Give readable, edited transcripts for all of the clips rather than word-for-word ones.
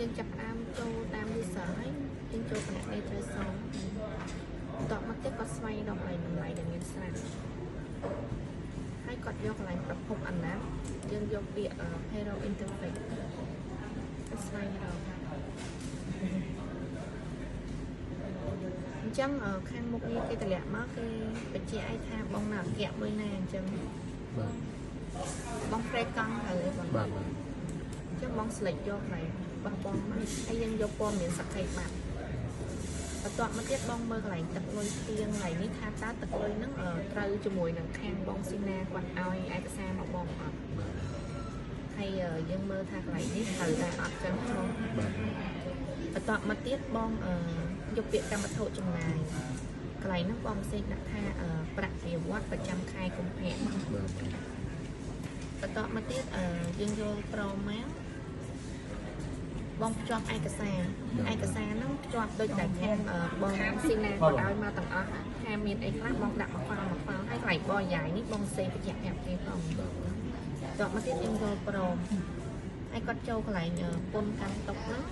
យើងចាប់តាមចូលតាមវិស័យយើងចូលផ្នែកនៃត្រូវសងតបមកទៀតគាត់ស្វែងរកកន្លែងតម្លៃដែលមានស្រាប់ហើយគាត់យកកន្លែងប្រភពអាណាយើងយកពាក្យ hero interface ស្វែងរកអញ្ចឹងខាងមុខនេះគេតម្លាក់មកគេបញ្ជាក់ឲ្យថាបងណាអគ្គមួយណាអញ្ចឹងបាទបងប្រេកកង់ហើយបាទអញ្ចឹងបងស្លេចយកហើយបងហើយយើងយកពណ៌មានសក្ខីបាត់បន្ទាប់មកទៀតបងមើលកន្លែងទឹកលុយទៀងកន្លែងនេះថាតើទឹកលុយហ្នឹងត្រូវជាមួយនឹងខាងបងស៊ីណាគាត់ឲ្យឯកសារមកបងអត់ហើយយើងមើលថាកន្លែងនេះត្រូវតែអត់ចឹងបងបន្ទាប់មកទៀតបងយកពាក្យកម្មវត្ថុចំណាយកន្លែងហ្នឹងបងផ្សេងដាក់ថាប្រាក់ជាវត្តប្រចាំខែកុម្ភៈបន្ទាប់មកទៀតយើងយកប្រមាណបងភ្ជាប់ឯកសារហ្នឹងភ្ជាប់ដូចតែខាងបងស៊ីណាគាត់ឲ្យមកទាំងអស់ថាមានអីខ្លះបងដាក់មកហ្វាល់ហើយកន្លែងបរិយាយនេះបងសេបញ្ជាក់ប្រាប់គេផងបន្ទាប់មកទៀតយើងយកប្រមហើយគាត់ចូលកន្លែងពុនកាន់តុកហ្នឹង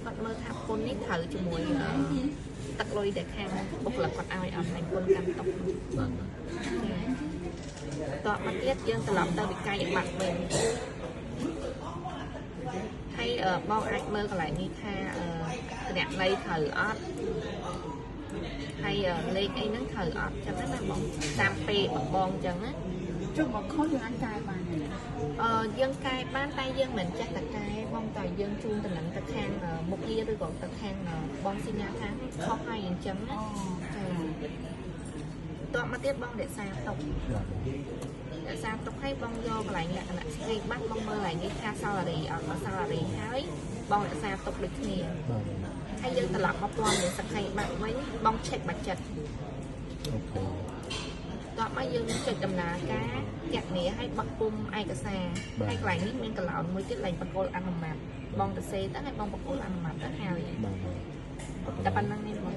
គាត់មើលថាពុននេះត្រូវជាមួយទឹកលុយដែលខាងបុគ្គលិកគាត់ឲ្យអត់ឲ្យពុនកាន់តុកបាទតោះមកទៀតយើងត្រឡប់ទៅវិក័យប័ត្រវិញហើយបងអាចមើលកន្លែងនេះថាគណនីត្រូវអត់ហើយលេខអីហ្នឹងត្រូវអត់ចឹងណាបងតាមពេលបងចឹងណាចុះមកខុសយើងអាចកែបានយើងកែបានតែយើងមិនចេះតែកែបងតែយើងជូនតំណែងទៅខាងមុខងារឬក៏ទៅខាងបងសញ្ញាខាងខុសហើយអញ្ចឹងណាតមកទៀតបងរក្សាទុកឲ្យបងយកកន្លែងលក្ខណៈស្រីបាត់បងមើលកន្លែងនេះថា salary អត់ salary ហើយបងរក្សាទុកដូចគ្នាហើយយើងត្រឡប់មកពណ៌មានសក្ខីបាត់វិញបង check budget អូខេតោះមកយើងចុចដំណើរការគណនាឲ្យបោះពុំឯកសារហើយកន្លែងនេះមានកន្លោនមួយទៀតឡើងបកគោលអនុម័តបងទៅសេទៅឲ្យបងបកគោលអនុម័តទៅហើយតែប៉ុណ្្នឹងនេះបង